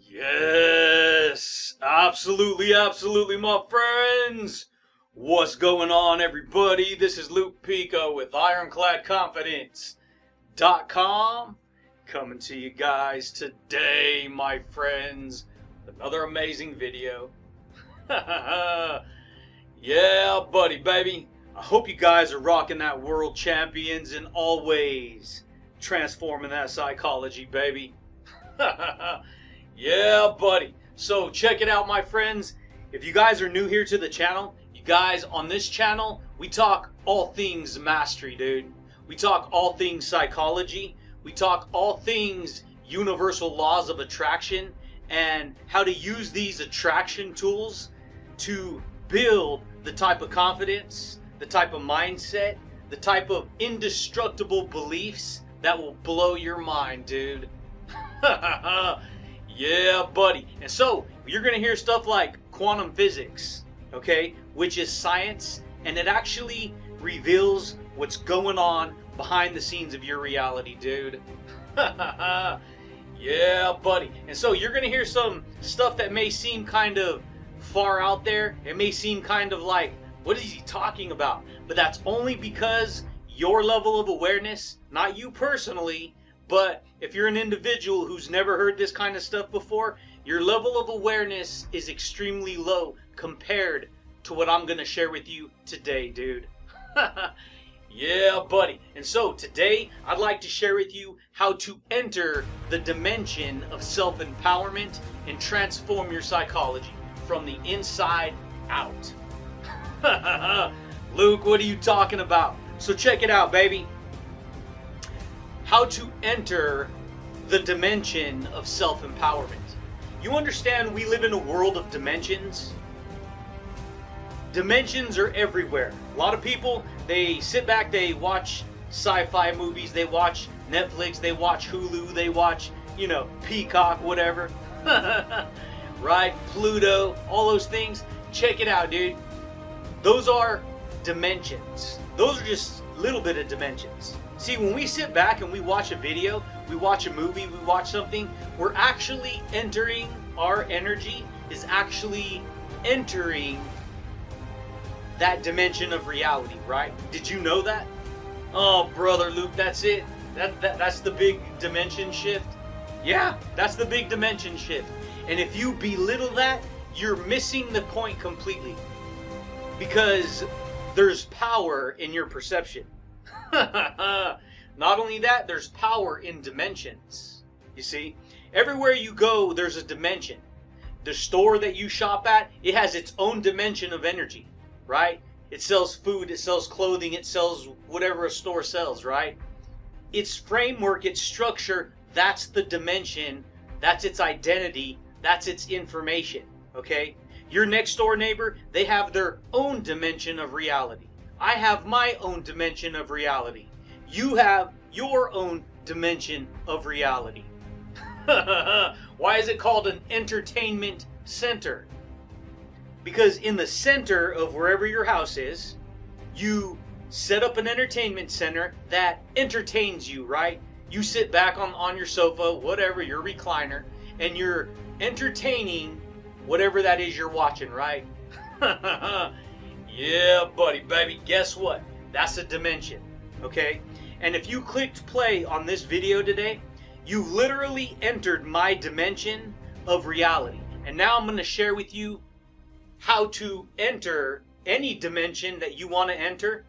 Yes, absolutely, my friends. What's going on, everybody? This is Luke Pico with IroncladConfidence.com coming to you guys today, my friends. Another amazing video. Yeah, buddy, baby. I hope you guys are rocking that world champions and always transforming that psychology, baby. Yeah, buddy. So check it out, my friends. If you guys are new here to the channel, you guys, on this channel, we talk all things mastery, dude. We talk all things psychology. We talk all things universal laws of attraction and how to use these attraction tools to build the type of confidence, the type of mindset, the type of indestructible beliefs that will blow your mind, dude. Yeah, buddy. And so you're going to hear stuff like quantum physics, okay, which is science, and it actually reveals what's going on behind the scenes of your reality, dude. Yeah, buddy. And so you're going to hear some stuff that may seem kind of far out there. It may seem kind of like, what is he talking about? But that's only because your level of awareness, not you personally, but if you're an individual who's never heard this kind of stuff before, your level of awareness is extremely low compared to what I'm going to share with you today, dude. Yeah, buddy. And so today, I'd like to share with you how to enter the dimension of self-empowerment and transform your psychology from the inside out. Luke, what are you talking about? So check it out, baby. How to enter the dimension of self-empowerment. You understand we live in a world of dimensions? Dimensions are everywhere. A lot of people, they sit back, they watch sci-fi movies, they watch Netflix, they watch Hulu, they watch, Peacock, whatever. Right? Pluto, all those things. Check it out, dude. Those are dimensions. Those are just a little bit of dimensions. See, when we sit back and we watch a video, we watch a movie, we watch something, we're actually entering, our energy is actually entering that dimension of reality, right? Did you know that? Oh, brother Luke, that's it. That's the big dimension shift. Yeah, that's the big dimension shift. And if you belittle that, you're missing the point completely. Because there's power in your perception. Not only that, there's power in dimensions. You see, everywhere you go, there's a dimension. The store that you shop at, it has its own dimension of energy, right? It sells food, it sells clothing, it sells whatever a store sells, right? Its framework, its structure, that's the dimension, that's its identity, that's its information, okay? Your next door neighbor, they have their own dimension of reality. I have my own dimension of reality. You have your own dimension of reality. Why is it called an entertainment center? Because in the center of wherever your house is, you set up an entertainment center that entertains you, right? You sit back on your sofa, whatever, your recliner, and you're entertaining whatever that is you're watching, right? Yeah, buddy, baby, guess what? That's a dimension, okay? And if you clicked play on this video today, you've literally entered my dimension of reality. And now I'm going to share with you how to enter any dimension that you want to enter.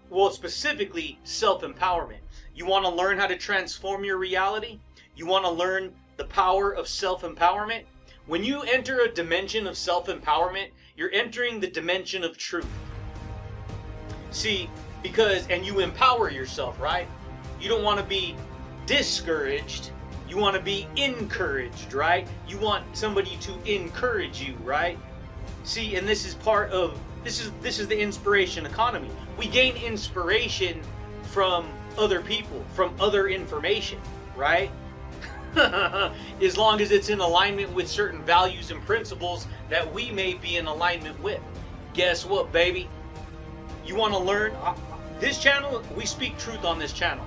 Well, specifically self-empowerment. You want to learn how to transform your reality? You want to learn the power of self-empowerment? When you enter a dimension of self-empowerment, you're entering the dimension of truth. See, and you empower yourself, right? You don't want to be discouraged. You want to be encouraged, right? You want somebody to encourage you, right? See, and this is part of, this is the inspiration economy. We gain inspiration from other people, from other information, right? As long as it's in alignment with certain values and principles that we may be in alignment with. Guess what, baby? You want to learn? This channel, we speak truth on this channel,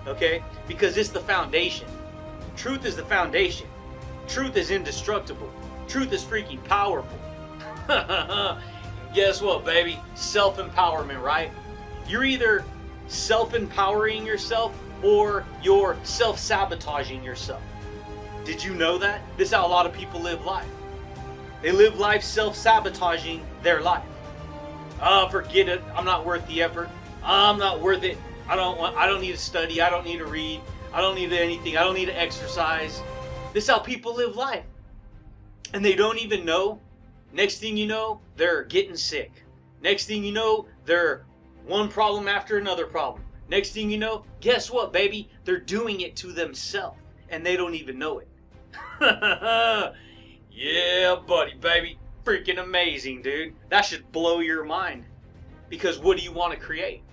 okay? Because it's the foundation. Truth is the foundation. Truth is indestructible. Truth is freaking powerful. Guess what, baby? Self-empowerment, right? You're either self-empowering yourself or you're self-sabotaging yourself. Did you know that? This is how a lot of people live life. They live life self-sabotaging their life. Oh, forget it. I'm not worth the effort. I'm not worth it. I don't need to study. I don't need to read. I don't need anything. I don't need to exercise. This is how people live life. And they don't even know. Next thing you know, they're getting sick. Next thing you know, they're one problem after another problem. Next thing you know, guess what, baby? They're doing it to themselves. And they don't even know it. Yeah, buddy, baby. Freaking amazing, dude. That should blow your mind. Because what do you want to create?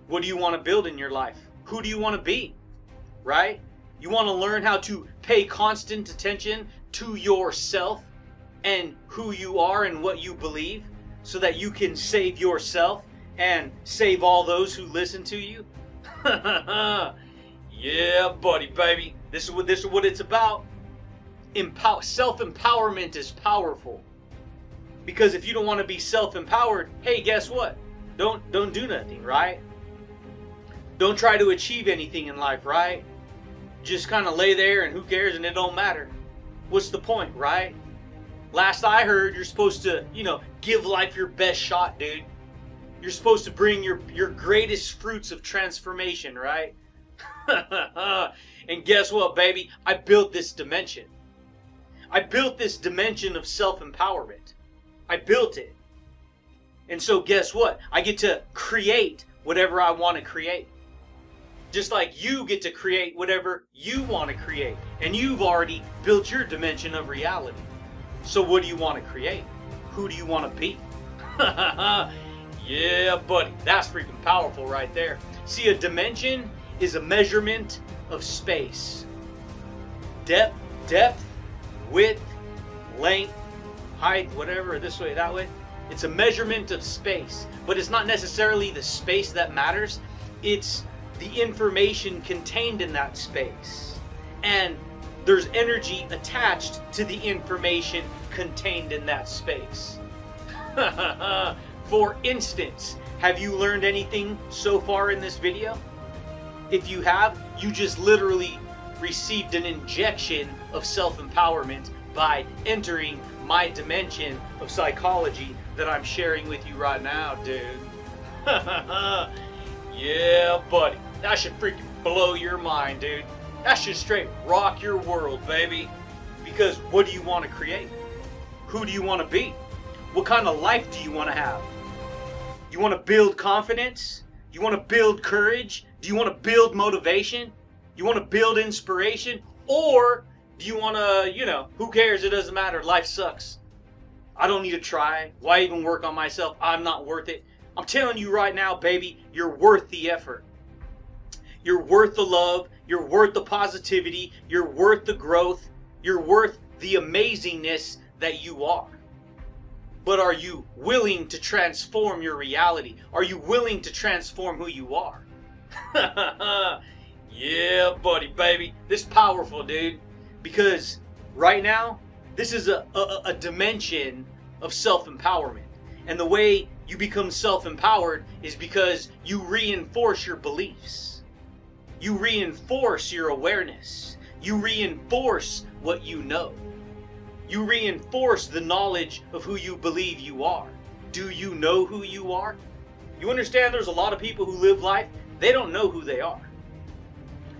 What do you want to build in your life? Who do you want to be? Right? You want to learn how to pay constant attention to yourself and who you are and what you believe so that you can save yourself and save all those who listen to you? Yeah, buddy, baby. This is what it's about. Self-empowerment is powerful. Because if you don't want to be self-empowered, hey, guess what? Don't do nothing, right? Don't try to achieve anything in life, right? Just kind of lay there and who cares and it don't matter. What's the point, right? Last I heard, you're supposed to, give life your best shot, dude. You're supposed to bring your greatest fruits of transformation, right? And guess what, baby? I built this dimension. I built this dimension of self-empowerment. I built it. And so guess what? I get to create whatever I want to create. Just like you get to create whatever you want to create. And you've already built your dimension of reality. So what do you want to create? Who do you want to be? Yeah, buddy. That's freaking powerful right there. See, a dimension is a measurement of space. Depth, width, length, height, whatever, this way, that way. It's a measurement of space. But it's not necessarily the space that matters. It's the information contained in that space. And there's energy attached to the information contained in that space. For instance, have you learned anything so far in this video? If you have, you just literally received an injection of self-empowerment by entering my dimension of psychology that I'm sharing with you right now, dude. Yeah, buddy. That should freaking blow your mind, dude. That should straight rock your world, baby. Because what do you want to create? Who do you want to be? What kind of life do you want to have? You want to build confidence? You want to build courage? Do you want to build motivation? You want to build inspiration? Or do you want to, who cares? It doesn't matter. Life sucks. I don't need to try. Why even work on myself? I'm not worth it. I'm telling you right now, baby, you're worth the effort. You're worth the love. You're worth the positivity. You're worth the growth. You're worth the amazingness that you are. But are you willing to transform your reality? Are you willing to transform who you are? Yeah, buddy, baby. This is powerful, dude. Because right now, this is a dimension of self-empowerment. And the way you become self-empowered is because you reinforce your beliefs. You reinforce your awareness. You reinforce what you know. You reinforce the knowledge of who you believe you are. Do you know who you are? You understand there's a lot of people who live life, they don't know who they are.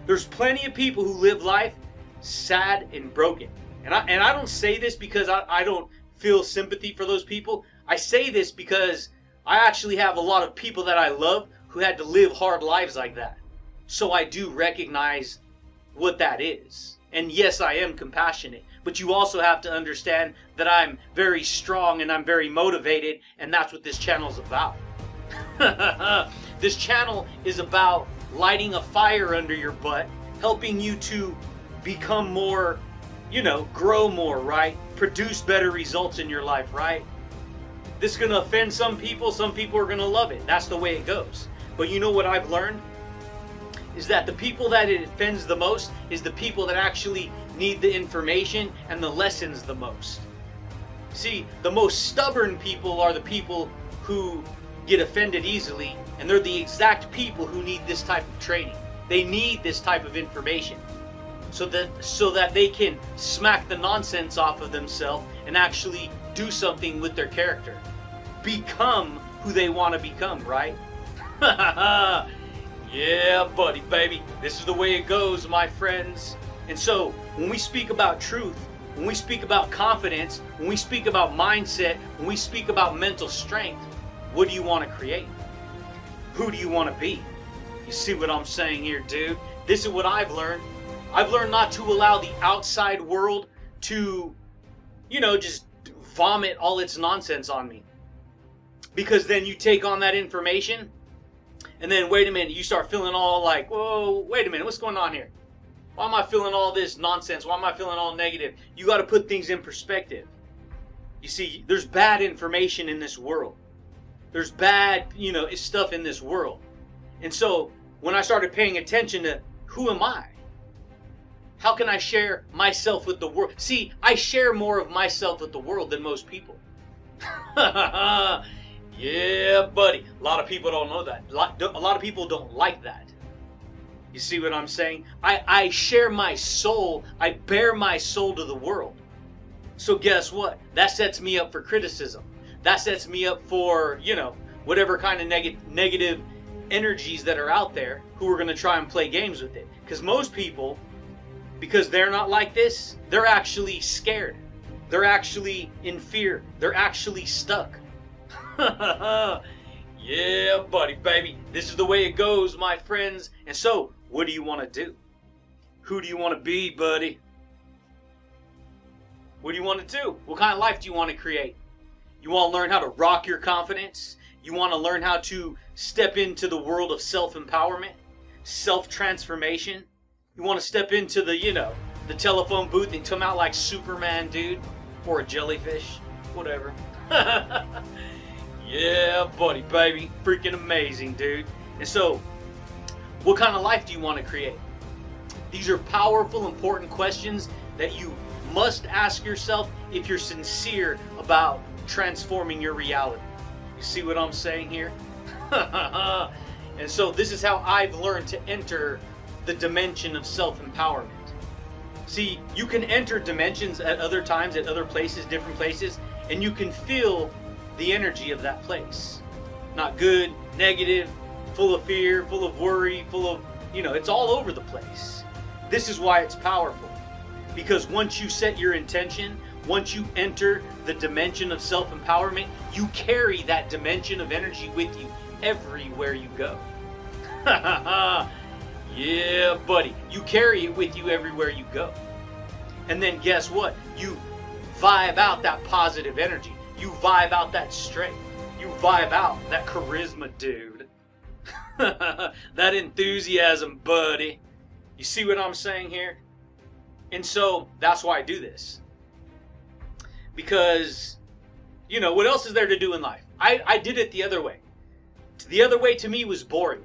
There's plenty of people who live life sad and broken. And I don't say this because I don't feel sympathy for those people. I say this because I actually have a lot of people that I love who had to live hard lives like that. So I do recognize what that is. And yes, I am compassionate. But you also have to understand that I'm very strong and I'm very motivated. And that's what this channel is about. This channel is about lighting a fire under your butt, helping you to become more, grow more, right? Produce better results in your life, right? This is going to offend some people are going to love it. That's the way it goes. But you know what I've learned? Is that the people that it offends the most is the people that actually need the information and the lessons the most. See, the most stubborn people are the people who get offended easily, and they're the exact people who need this type of training. They need this type of information so that they can smack the nonsense off of themselves and actually do something with their character. Become who they want to become, right? Yeah, buddy, baby. This is the way it goes, my friends. And so, when we speak about truth, when we speak about confidence, when we speak about mindset, when we speak about mental strength, what do you want to create? Who do you want to be? You see what I'm saying here, dude? This is what I've learned. I've learned not to allow the outside world to, just vomit all its nonsense on me. Because then you take on that information, and then wait a minute, you start feeling all like, whoa, wait a minute, what's going on here? Why am I feeling all this nonsense? Why am I feeling all negative? You got to put things in perspective. You see, there's bad information in this world. There's bad, stuff in this world. And so, when I started paying attention to who am I? How can I share myself with the world? See, I share more of myself with the world than most people. Yeah, buddy. A lot of people don't know that. A lot of people don't like that. You see what I'm saying? I share my soul. I bear my soul to the world. So guess what? That sets me up for criticism. That sets me up for, whatever kind of negative energies that are out there who are going to try and play games with it. Because most people, because they're not like this, they're actually scared. They're actually in fear. They're actually stuck. Yeah, buddy, baby. This is the way it goes, my friends. And so, what do you want to do? Who do you want to be, buddy? What do you want to do? What kind of life do you want to create? You want to learn how to rock your confidence? You want to learn how to step into the world of self-empowerment, self-transformation? You want to step into the, the telephone booth and come out like Superman, dude? Or a jellyfish? Whatever. Yeah, buddy, baby. Freaking amazing, dude. And so, what kind of life do you want to create? These are powerful, important questions that you must ask yourself if you're sincere about transforming your reality. You see what I'm saying here? And so, this is how I've learned to enter the dimension of self-empowerment. See, you can enter dimensions at other times, at other places, different places, and you can feel the energy of that place. Not good, negative, full of fear, full of worry, full of, it's all over the place. This is why it's powerful. Because once you set your intention, once you enter the dimension of self-empowerment, you carry that dimension of energy with you everywhere you go. Yeah, buddy. You carry it with you everywhere you go. And then guess what? You vibe out that positive energy. You vibe out that strength. You vibe out that charisma, dude. That enthusiasm, buddy. You see what I'm saying here? And so, that's why I do this. Because, what else is there to do in life? I did it the other way. The other way to me was boring.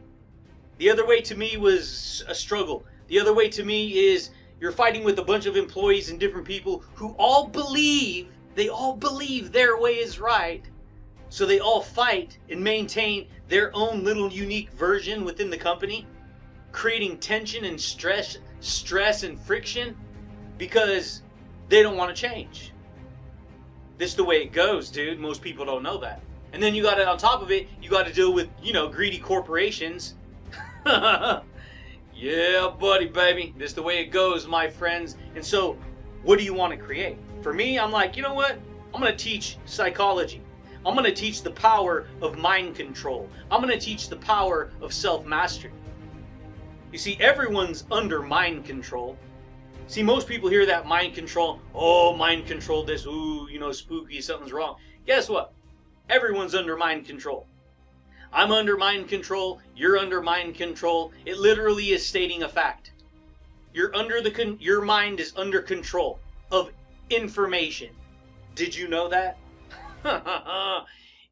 The other way to me was a struggle. The other way to me is you're fighting with a bunch of employees and different people who all believe their way is right. So they all fight and maintain their own little unique version within the company, creating tension and stress and friction because they don't want to change. This is the way it goes, dude. Most people don't know that. And then you got to, on top of it, you got to deal with, greedy corporations. Yeah, buddy, baby. This is the way it goes, my friends. And so, what do you want to create? For me, I'm like, you know what? I'm going to teach psychology. I'm going to teach the power of mind control. I'm going to teach the power of self-mastery. You see, everyone's under mind control. See, most people hear that mind control. Oh, mind control this. Ooh, spooky. Something's wrong. Guess what? Everyone's under mind control. I'm under mind control. You're under mind control. It literally is stating a fact. Your mind is under control of information. Did you know that?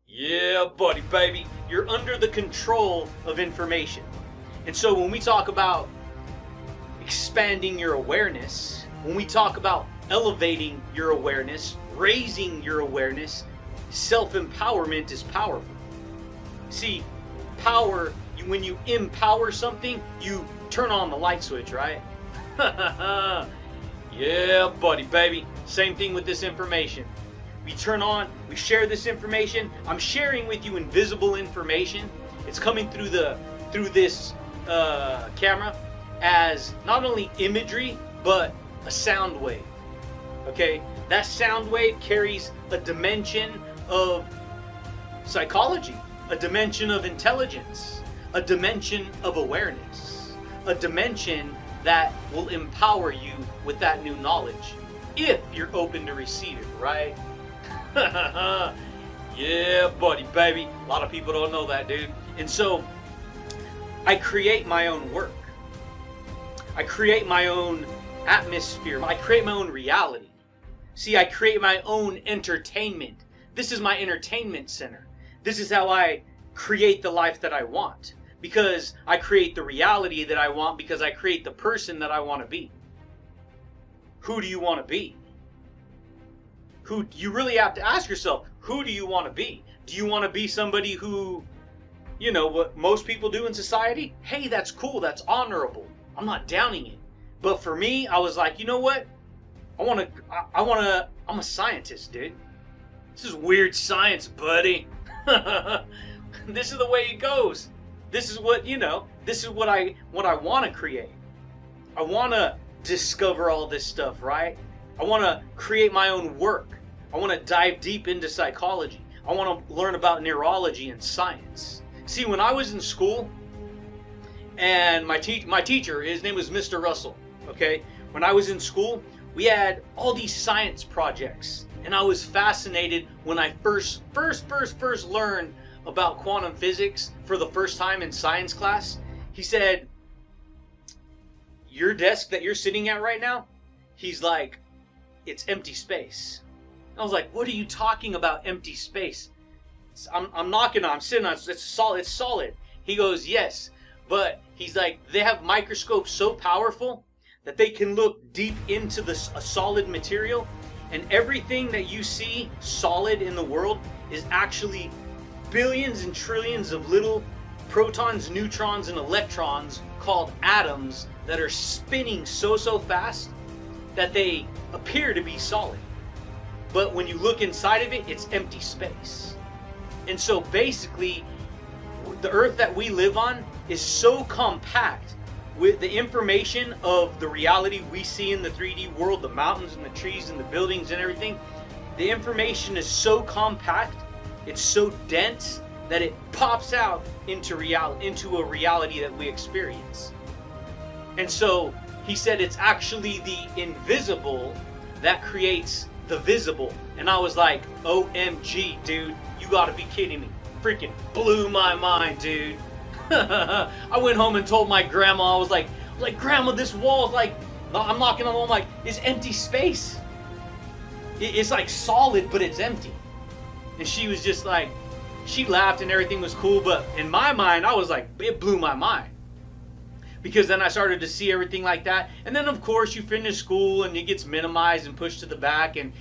Yeah, buddy, baby. You're under the control of information. And so when we talk about expanding your awareness, when we talk about elevating your awareness, raising your awareness, self-empowerment is powerful. See, power, when you empower something, you turn on the light switch, right? Yeah, buddy, baby. Same thing with this information. We turn on, we share this information. I'm sharing with you invisible information. It's coming through this camera as not only imagery, but a sound wave. Okay? That sound wave carries a dimension of psychology, a dimension of intelligence, a dimension of awareness, a dimension that will empower you with that new knowledge if you're open to receive it, right? Yeah, buddy, baby. A lot of people don't know that, dude. And so I create my own work. I create my own atmosphere. I create my own reality. See, I create my own entertainment. This is my entertainment center. This is how I create the life that I want. Because I create the reality that I want, because I create the person that I want to be. Who do you want to be? Who you really have to ask yourself, who do you want to be? Do you want to be somebody who, you know, what most people do in society? Hey, that's cool, that's honorable. I'm not downing it. But for me, I was like, you know what? I'm a scientist, dude. This is weird science, buddy. This is the way it goes. This is what, you know, this is what I want to create. I want to discover all this stuff, right? I want to create my own work. I want to dive deep into psychology. I want to learn about neurology and science. See, when I was in school, and my teacher, his name was Mr. Russell, okay? When I was in school, we had all these science projects, and I was fascinated when I first learned about quantum physics for the first time in science class. He said, your desk that you're sitting at right now, he's like, it's empty space. I was like, what are you talking about, empty space? I'm sitting on, it's solid. He goes, yes, but he's like, they have microscopes so powerful that they can look deep into a solid material, and everything that you see solid in the world is actually billions and trillions of little protons, neutrons, and electrons called atoms that are spinning so fast that they appear to be solid. But when you look inside of it, it's empty space. And so basically, the earth that we live on is so compact with the information of the reality we see in the 3D world, the mountains and the trees and the buildings and everything. The information is so compact, it's so dense that it pops out into a reality that we experience. And so he said it's actually the invisible that creates the visible. And I was like, OMG, dude, you gotta be kidding me. Freaking blew my mind, dude. I went home and told my grandma, I was like, Grandma, this wall is like, I'm knocking on the wall, I'm like, it's empty space. It's like solid, but it's empty. And she was just like, she laughed and everything was cool, but in my mind, I was like, it blew my mind. Because then I started to see everything like that. And then, of course, you finish school and it gets minimized and pushed to the back. And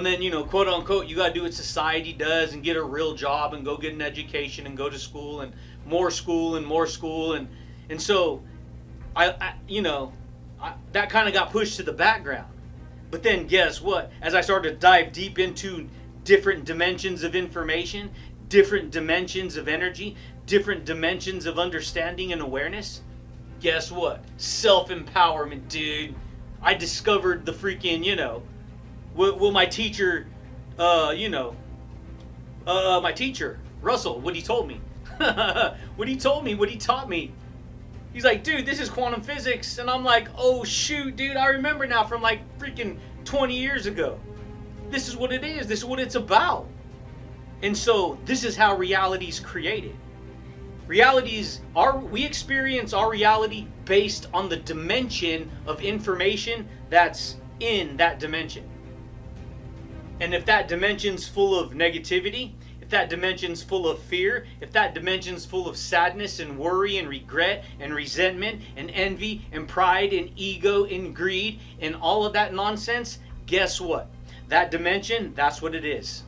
then, you know, quote unquote, you got to do what society does and get a real job and go get an education and go to school and more school and more school. And so, I that kind of got pushed to the background. But then guess what? As I started to dive deep into different dimensions of information, different dimensions of energy, different dimensions of understanding and awareness, guess what? Self-empowerment, dude. I discovered the freaking, my teacher, my teacher, Russell, what he told me. what he taught me. He's like, dude, this is quantum physics. And I'm like, oh shoot, dude, I remember now from like freaking 20 years ago. This is what it is. This is what it's about. And so this is how reality is created. We experience our reality based on the dimension of information that's in that dimension. And if that dimension's full of negativity, if if that dimension's full of fear, if that dimension's full of sadness and worry and regret and resentment and envy and pride and ego and greed and all of that nonsense, guess what? That dimension, that's what it is.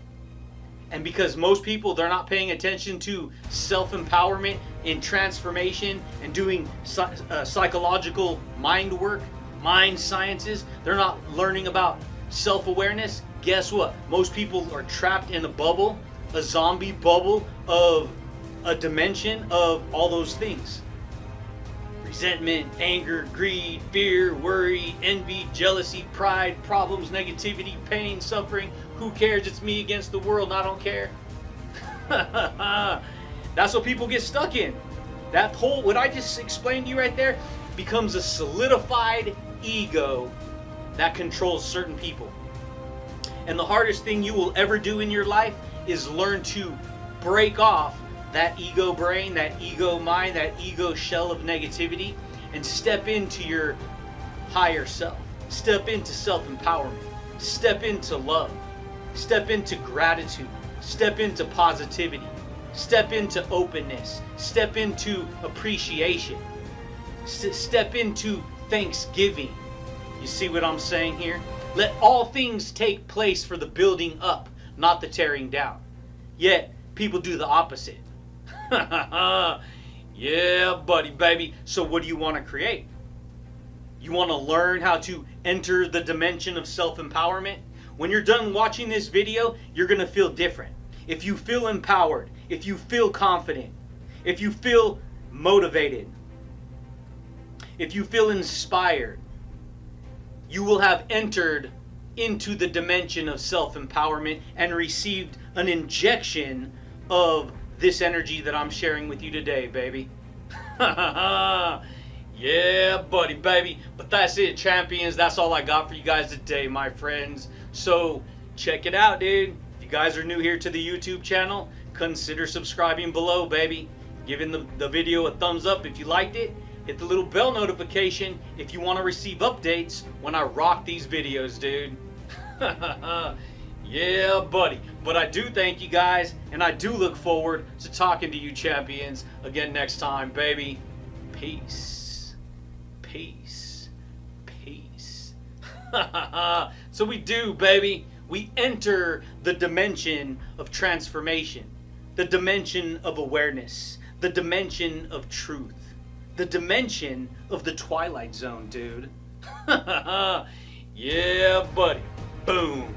And because most people, they're not paying attention to self-empowerment and transformation and doing psychological mind work, mind sciences, they're not learning about self-awareness, guess what? Most people are trapped in a bubble, a zombie bubble of a dimension of all those things. Resentment, anger, greed, fear, worry, envy, jealousy, pride, problems, negativity, pain, suffering. Who cares? It's me against the world and I don't care. That's what people get stuck in. That whole, what I just explained to you right there, becomes a solidified ego that controls certain people. And the hardest thing you will ever do in your life is learn to break off that ego brain, that ego mind, that ego shell of negativity, and step into your higher self. Step into self-empowerment. Step into love. Step into gratitude. Step into positivity. Step into openness. Step into appreciation. Step into thanksgiving. You see what I'm saying here? Let all things take place for the building up, not the tearing down. Yet, people do the opposite. Yeah, buddy, baby. So what do you want to create? You want to learn how to enter the dimension of self-empowerment? When you're done watching this video, you're going to feel different. If you feel empowered, if you feel confident, if you feel motivated, if you feel inspired, you will have entered into the dimension of self-empowerment and received an injection of this energy that I'm sharing with you today, baby. Yeah, buddy, baby. But that's it, champions. That's all I got for you guys today, my friends. So check it out, dude. If you guys are new here to the YouTube channel, consider subscribing below, baby. Giving the video a thumbs up if you liked it. Hit the little bell notification if you want to receive updates when I rock these videos, dude. Yeah, buddy. But I do thank you guys, and I do look forward to talking to you champions again next time, baby. Peace. Peace. Peace. So we do, baby. We enter the dimension of transformation, the dimension of awareness, the dimension of truth, the dimension of the Twilight Zone, dude. Yeah, buddy. Boom.